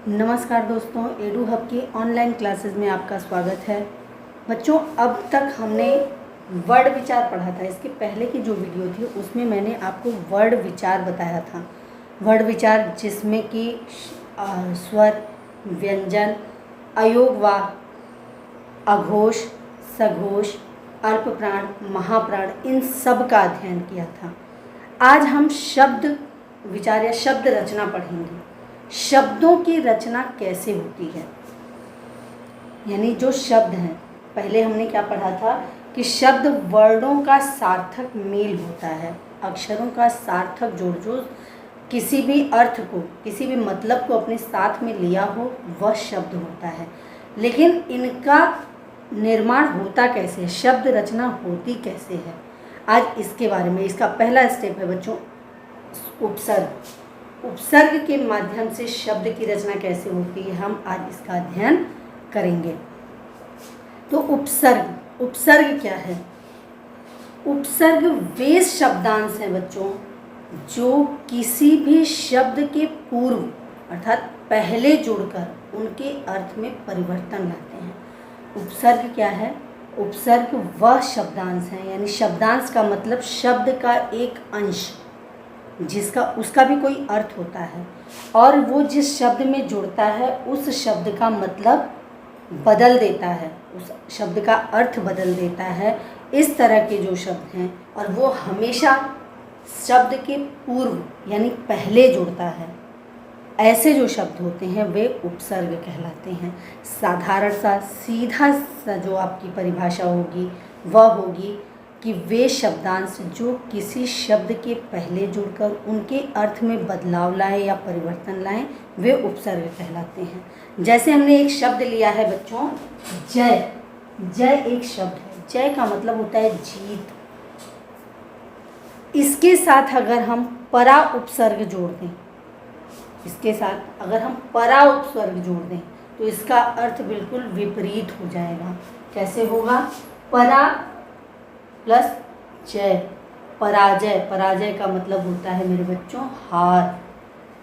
नमस्कार दोस्तों, edu hub की ऑनलाइन क्लासेस में आपका स्वागत है। बच्चों, अब तक हमने वर्ड विचार पढ़ा था। इसके पहले की जो वीडियो थी उसमें मैंने आपको वर्ड विचार बताया था। वर्ड विचार जिसमें कि स्वर, व्यंजन, अयोगवाह, अघोष, सघोष, अल्पप्राण, महाप्राण, इन सब का अध्ययन किया था। आज हम शब्द विचार या शब्द रचना पढ़ेंगे। शब्दों की रचना कैसे होती है, यानी जो शब्द हैं। पहले हमने क्या पढ़ा था कि शब्द वर्णों का सार्थक मेल होता है, अक्षरों का सार्थक जोड़ जो किसी भी अर्थ को, किसी भी मतलब को अपने साथ में लिया हो, वह शब्द होता है। लेकिन इनका निर्माण होता कैसे है, शब्द रचना होती कैसे है, आज इसके बारे में। इसका पहला स्टेप है बच्चों उपसर्ग। उपसर्ग के माध्यम से शब्द की रचना कैसे होती है, हम आज इसका अध्ययन करेंगे। तो उपसर्ग क्या है? उपसर्ग वे शब्दांश हैं बच्चों जो किसी भी शब्द के पूर्व अर्थात पहले जुड़कर उनके अर्थ में परिवर्तन लाते हैं। उपसर्ग क्या है? उपसर्ग वह शब्दांश है, यानी शब्दांश का मतलब शब्द का एक अंश जिसका उसका भी कोई अर्थ होता है और वो जिस शब्द में जुड़ता है उस शब्द का मतलब बदल देता है, उस शब्द का अर्थ बदल देता है। इस तरह के जो शब्द हैं और वो हमेशा शब्द के पूर्व यानी पहले जुड़ता है, ऐसे जो शब्द होते हैं वे उपसर्ग कहलाते हैं। साधारण सा सीधा सा जो आपकी परिभाषा होगी वह होगी कि वे शब्दांश जो किसी शब्द के पहले जुड़कर उनके अर्थ में बदलाव लाएं या परिवर्तन लाएं, वे उपसर्ग कहलाते हैं। जैसे हमने एक शब्द लिया है बच्चों, जय। जय एक शब्द है, जय का मतलब होता है जीत। इसके साथ अगर हम परा उपसर्ग जोड़ दें, इसके साथ अगर हम परा उपसर्ग जोड़ दें तो इसका अर्थ बिल्कुल विपरीत हो जाएगा। कैसे होगा? परा प्लस जय, पराजय। पराजय का मतलब होता है मेरे बच्चों हार।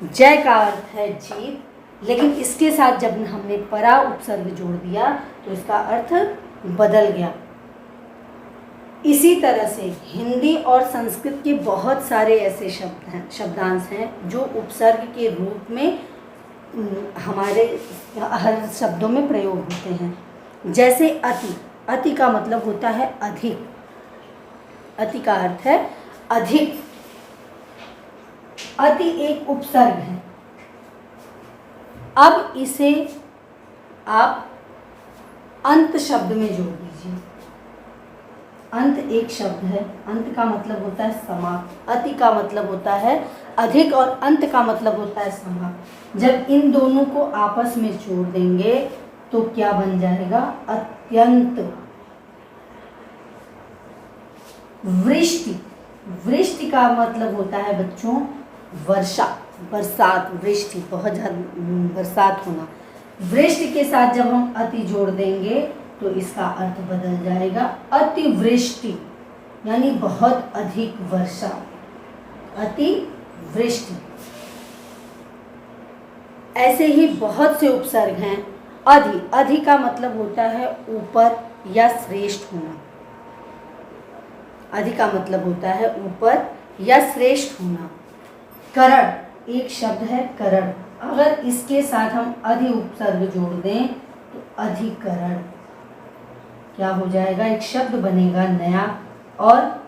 जय का अर्थ है जीत, लेकिन इसके साथ जब हमने परा उपसर्ग जोड़ दिया तो इसका अर्थ बदल गया। इसी तरह से हिंदी और संस्कृत के बहुत सारे ऐसे शब्द हैं, शब्दांश हैं जो उपसर्ग के रूप में हमारे हर शब्दों में प्रयोग होते हैं। जैसे अति। अति का मतलब होता है अधिक। अति का अर्थ है अधिक। अति एक उपसर्ग है। अब इसे आप अंत शब्द में जोड़ दीजिए। अंत एक शब्द है, अंत का मतलब होता है समाप्त। अति का मतलब होता है अधिक और अंत का मतलब होता है समाप्त। जब इन दोनों को आपस में जोड़ देंगे तो क्या बन जाएगा? अत्यंत। वृष्टि। वृष्टि का मतलब होता है बच्चों वर्षा, बरसात। वृष्टि बहुत ज़्यादा बरसात होना। वृष्टि के साथ जब हम अति जोड़ देंगे तो इसका अर्थ बदल जाएगा अतिवृष्टि, यानी बहुत अधिक वर्षा। अतिवृष्टि। ऐसे ही बहुत से उपसर्ग हैं। अधि। अधि का मतलब होता है ऊपर या श्रेष्ठ होना। अधि का मतलब होता है ऊपर या श्रेष्ठ होना। करण एक शब्द है, करण। अगर इसके साथ हम अधि उपसर्ग जोड़ दें तो अधिकरण। क्या हो जाएगा? एक शब्द बनेगा नया और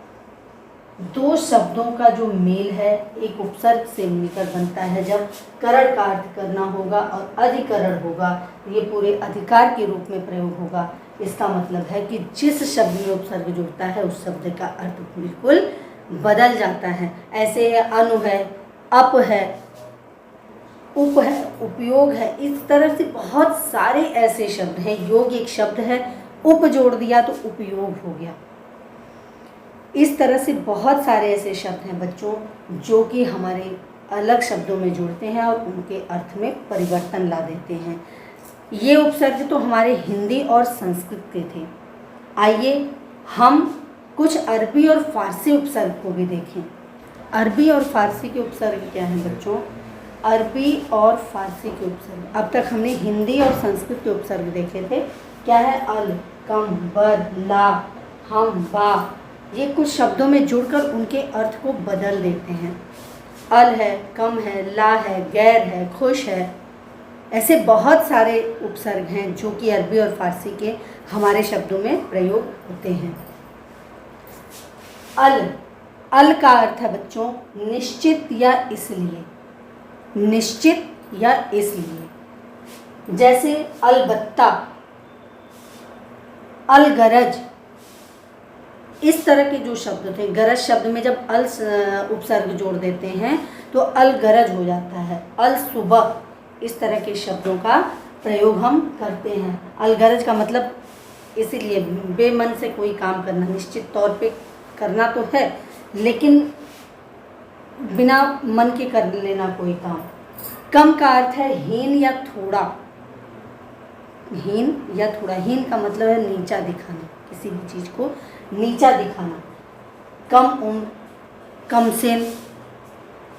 दो शब्दों का जो मेल है एक उपसर्ग से मिलकर बनता है। जब करण का अर्थ करना होगा और अधिकरण होगा तो ये पूरे अधिकार के रूप में प्रयोग होगा। इसका मतलब है कि जिस शब्द में उपसर्ग जुड़ता है उस शब्द का अर्थ बिल्कुल बदल जाता है। ऐसे है अनु है, अप है, उप है, उपयोग है। इस तरह से बहुत सारे ऐसे शब्द हैं। योग एक शब्द है, उप जोड़ दिया तो उपयोग हो गया। इस तरह से बहुत सारे ऐसे शब्द हैं बच्चों जो कि हमारे अलग शब्दों में जुड़ते हैं और उनके अर्थ में परिवर्तन ला देते हैं। ये उपसर्ग तो हमारे हिंदी और संस्कृत के थे। आइए हम कुछ अरबी और फारसी उपसर्ग को भी देखें। अरबी और फारसी के उपसर्ग क्या हैं बच्चों? अरबी और फारसी के उपसर्ग। अब तक हमने हिंदी और संस्कृत के उपसर्ग देखे थे। क्या है? अल, कम, बर, ला, हम, बा, ये कुछ शब्दों में जुड़कर उनके अर्थ को बदल देते हैं। अल है, कम है, ला है, गैर है, खुश है, ऐसे बहुत सारे उपसर्ग हैं जो कि अरबी और फारसी के हमारे शब्दों में प्रयोग होते हैं। अल का अर्थ है बच्चों निश्चित या इसलिए, निश्चित या इसलिए। जैसे अलबत्ता, अलगरज, इस तरह के जो शब्द थे, गरज शब्द में जब अल उपसर्ग जोड़ देते हैं तो अलगरज हो जाता है। अल सुबह, इस तरह के शब्दों का प्रयोग हम करते हैं। अलगरज का मतलब इसीलिए बेमन से कोई काम करना, निश्चित तौर पे करना तो है लेकिन बिना मन के कर लेना कोई काम। कम का अर्थ है हीन या थोड़ा, हीन या थोड़ा। हीन का मतलब है नीचा दिखाना, किसी भी चीज़ को नीचा दिखाना। कम उम्र, कम सिन,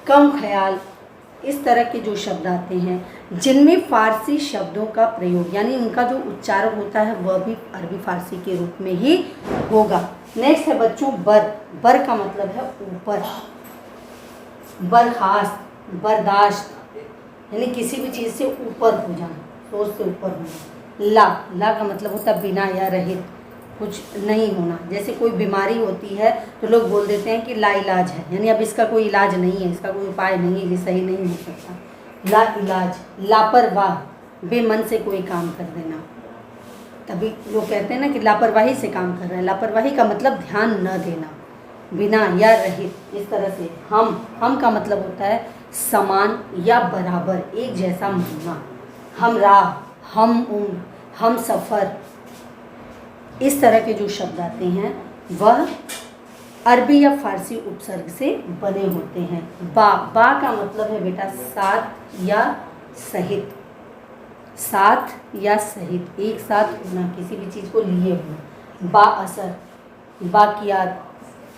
कम ख्याल, इस तरह के जो शब्द आते हैं जिनमें फारसी शब्दों का प्रयोग यानी उनका जो उच्चारण होता है वह भी अरबी फारसी के रूप में ही होगा। नेक्स्ट है बच्चों बर। बर का मतलब है ऊपर, बर्खास्त, बर्दाश्त, यानी किसी भी चीज़ से ऊपर हो जाना, सोच से ऊपर होना। ला का मतलब होता है बिना या रहित, कुछ नहीं होना। जैसे कोई बीमारी होती है तो लोग बोल देते हैं कि लाइलाज है, यानी अब इसका कोई इलाज नहीं है, इसका कोई उपाय नहीं है, ये सही नहीं हो सकता। ला इलाज। लापरवाह, बेमन से कोई काम कर देना। तभी लोग कहते हैं ना कि लापरवाही से काम कर रहे हैं। लापरवाही का मतलब ध्यान न देना, बिना या रहित, इस तरह से। हम का मतलब होता है समान या बराबर, एक जैसा मानना। हम राह, हम उम्र, हम सफ़र, इस तरह के जो शब्द आते हैं वह अरबी या फारसी उपसर्ग से बने होते हैं। बा का मतलब है बेटा साथ या सहित, साथ या सहित, एक साथ होना, किसी भी चीज़ को लिए होना। बा असर, बाकियात,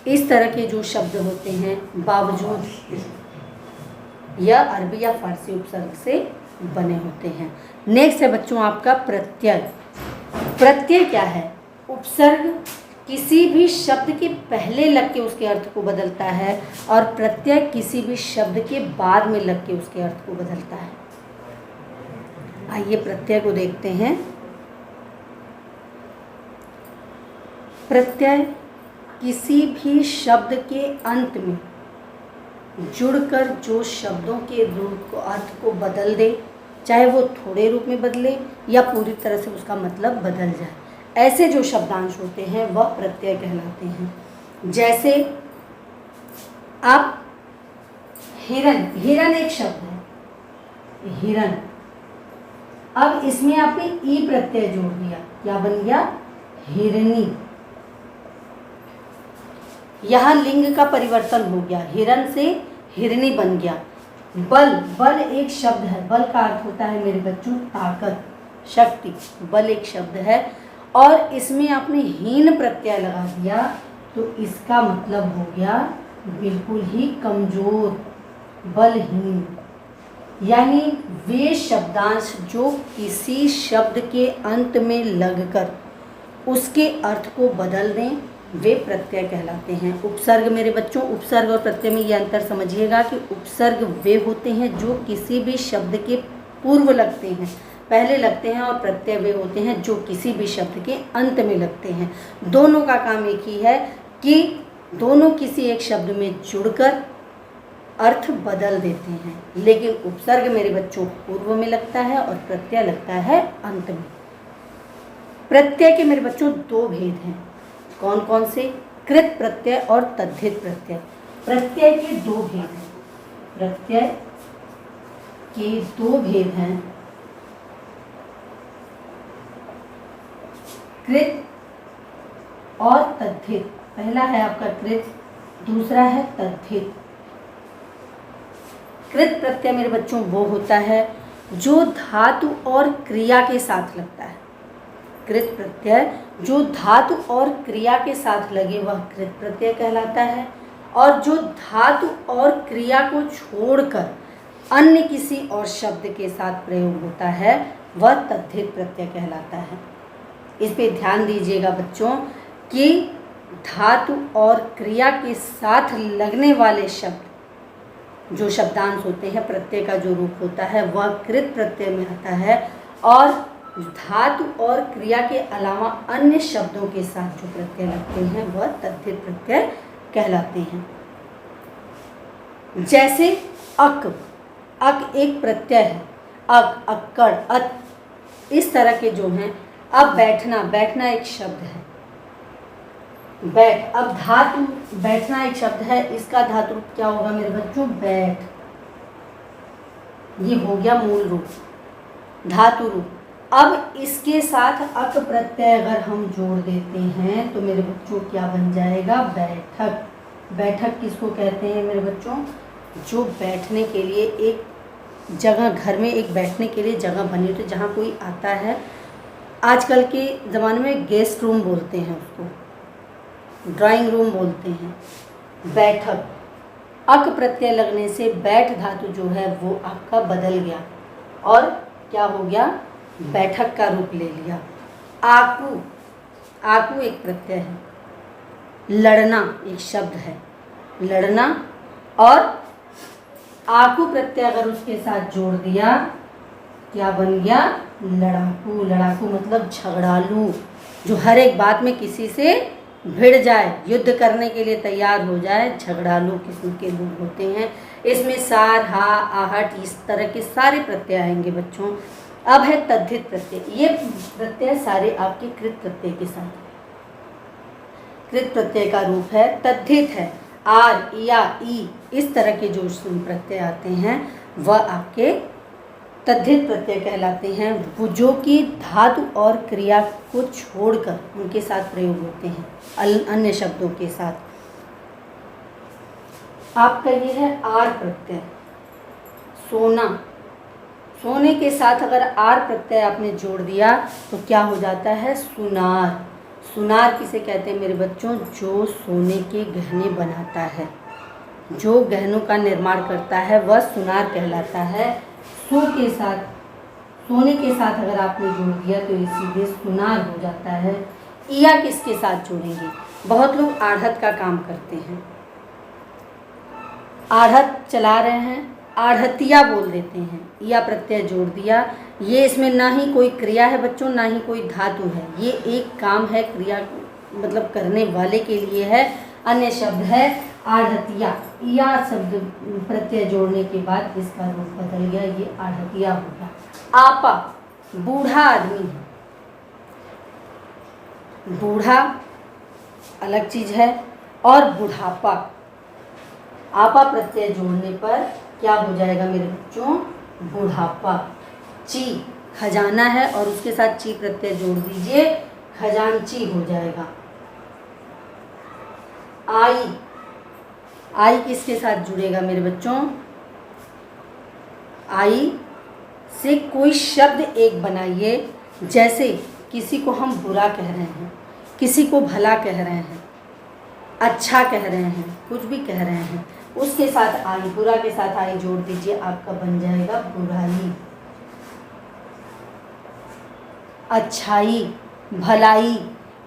इस तरह के जो शब्द होते हैं बावजूद, यह अरबी या फारसी उपसर्ग से बने होते हैं। नेक्स्ट है बच्चों आपका प्रत्यय। प्रत्यय क्या है? उपसर्ग किसी भी शब्द के पहले लग के उसके अर्थ को बदलता है और प्रत्यय किसी भी शब्द के बाद में लग के उसके अर्थ को बदलता है। आइए प्रत्यय को देखते हैं। प्रत्यय किसी भी शब्द के अंत में जुड़कर जो शब्दों के रूप को, अर्थ को बदल दे, चाहे वो थोड़े रूप में बदले या पूरी तरह से उसका मतलब बदल जाए, ऐसे जो शब्दांश होते हैं वह प्रत्यय कहलाते हैं। जैसे आप हिरन, हिरन एक शब्द है, हिरन। अब इसमें आपने ई प्रत्यय जोड़ दिया, क्या बन गया? हिरनी। यहाँ लिंग का परिवर्तन हो गया, हिरन से हिरनी बन गया। बल, बल एक शब्द है, बल का अर्थ होता है मेरे बच्चों ताकत, शक्ति। बल एक शब्द है और इसमें आपने हीन प्रत्यय लगा दिया तो इसका मतलब हो गया बिल्कुल ही कमजोर, बलहीन। यानी वे शब्दांश जो किसी शब्द के अंत में लगकर उसके अर्थ को बदल दें वे प्रत्यय कहलाते हैं। उपसर्ग मेरे बच्चों, उपसर्ग और प्रत्यय में ये अंतर समझिएगा कि उपसर्ग वे होते हैं जो किसी भी शब्द के पूर्व लगते हैं, पहले लगते हैं, और प्रत्यय वे होते हैं जो किसी भी शब्द के अंत में लगते हैं। दोनों का काम एक ही है कि दोनों किसी एक शब्द में जुड़कर अर्थ बदल देते हैं, लेकिन उपसर्ग मेरे बच्चों पूर्व में लगता है और प्रत्यय लगता है अंत में। प्रत्यय के मेरे बच्चों दो भेद हैं, कौन कौन से? कृत प्रत्यय और तद्धित प्रत्यय। प्रत्यय के दो भेद हैं, प्रत्यय के दो भेद हैं, कृत और तद्धित। पहला है आपका कृत, दूसरा है तद्धित। कृत प्रत्यय मेरे बच्चों वो होता है जो धातु और क्रिया के साथ लगता है। कृत प्रत्यय जो धातु और क्रिया के साथ लगे वह कृत प्रत्यय कहलाता है, और जो धातु और क्रिया को छोड़कर अन्य किसी और शब्द के साथ प्रयोग होता है वह तद्धित प्रत्यय कहलाता है। इस पे ध्यान दीजिएगा बच्चों कि धातु और क्रिया के साथ लगने वाले शब्द जो शब्दांश होते हैं, प्रत्यय का जो रूप होता है वह कृत प्रत्यय में आता है, और धातु और क्रिया के अलावा अन्य शब्दों के साथ जो प्रत्यय लगते हैं वह तद्धित प्रत्यय कहलाते हैं। जैसे अक, अक एक प्रत्यय है, अक, अक्कड़, अत, इस तरह के जो हैं। अब बैठना, बैठना एक शब्द है, बैठ, अब धातु, बैठना एक शब्द है, इसका धातु रूप क्या होगा मेरे बच्चों? बैठ। ये हो गया मूल रूप, धातु रूप। अब इसके साथ अक प्रत्यय अगर हम जोड़ देते हैं तो मेरे बच्चों क्या बन जाएगा? बैठक। बैठक किसको कहते हैं मेरे बच्चों? जो बैठने के लिए एक जगह, घर में एक बैठने के लिए जगह बनी होती है, जहाँ कोई आता है। आजकल के ज़माने में गेस्ट रूम बोलते हैं उसको, ड्राइंग रूम बोलते हैं। बैठक, अक प्रत्यय लगने से बैठ धातु जो है वो आपका बदल गया और क्या हो गया? बैठक का रूप ले लिया। आकू, आकू एक प्रत्यय है। लड़ना एक शब्द है, लड़ना, और आकू प्रत्यय अगर उसके साथ जोड़ दिया क्या बन गया? लड़ाकू। लड़ाकू मतलब झगड़ालू, जो हर एक बात में किसी से भिड़ जाए, युद्ध करने के लिए तैयार हो जाए, झगड़ालू किस्म के लोग होते हैं। इसमें सार, हा, आहट, इस तरह के सारे प्रत्यय आएंगे बच्चों। अब है तद्धित प्रत्यय। ये प्रत्यय सारे आपके कृत प्रत्यय के साथ, कृत प्रत्यय का रूप है, तद्धित है। आर, या, ई, इस तरह के जो प्रत्यय आते हैं वह आपके तद्धित प्रत्यय कहलाते हैं, वो जो कि धातु और क्रिया को छोड़कर उनके साथ प्रयोग होते हैं अन्य शब्दों के साथ। आपका ये है आर प्रत्यय, सोना। सोने के साथ अगर आर प्रत्यय आपने जोड़ दिया तो क्या हो जाता है? सुनार। सुनार किसे कहते हैं मेरे बच्चों? जो सोने के गहने बनाता है, जो गहनों का निर्माण करता है वह सुनार कहलाता है। सो के साथ, सोने के साथ अगर आपने जोड़ दिया तो ये सीधे सुनार हो जाता है। इया किसके साथ जोड़ेंगे? बहुत लोग आढ़त का काम करते हैं, आढ़त चला रहे हैं, आढ़तिया बोल देते हैं, या प्रत्यय जोड़ दिया। ये इसमें ना ही कोई क्रिया है बच्चों, ना ही कोई धातु है, ये एक काम है, क्रिया मतलब करने वाले के लिए है। अन्य शब्द है आढ़तिया, या शब्द प्रत्यय जोड़ने के बाद इसका रूप बदल गया, ये आढ़तिया हो गया। आपा, बूढ़ा आदमी है, बूढ़ा अलग चीज है, और बुढ़ापा, आपा प्रत्यय जोड़ने पर क्या हो जाएगा मेरे बच्चों? बुढ़ापा। ची, खजाना है और उसके साथ ची प्रत्यय जोड़ दीजिए, खजांची हो जाएगा। आई, आई किसके साथ जुड़ेगा मेरे बच्चों? आई से कोई शब्द एक बनाइए, जैसे किसी को हम बुरा कह रहे हैं, किसी को भला कह रहे हैं, अच्छा कह रहे हैं, कुछ भी कह रहे हैं, उसके साथ आई, बुरा के साथ आई जोड़ दीजिए, आपका बन जाएगा बुराई। अच्छाई, भलाई,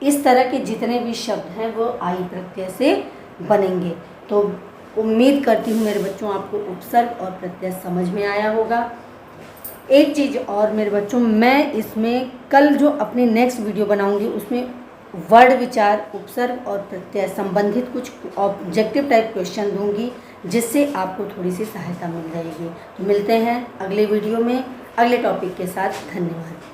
इस तरह के जितने भी शब्द हैं वो आई प्रत्यय से बनेंगे। तो उम्मीद करती हूँ मेरे बच्चों आपको उपसर्ग और प्रत्यय समझ में आया होगा। एक चीज़ और मेरे बच्चों, मैं इसमें कल जो अपनी नेक्स्ट वीडियो बनाऊंगी उसमें वर्ड विचार, उपसर्ग और प्रत्यय संबंधित कुछ ऑब्जेक्टिव टाइप क्वेश्चन दूंगी, जिससे आपको थोड़ी सी सहायता मिल जाएगी। तो मिलते हैं अगले वीडियो में अगले टॉपिक के साथ। धन्यवाद।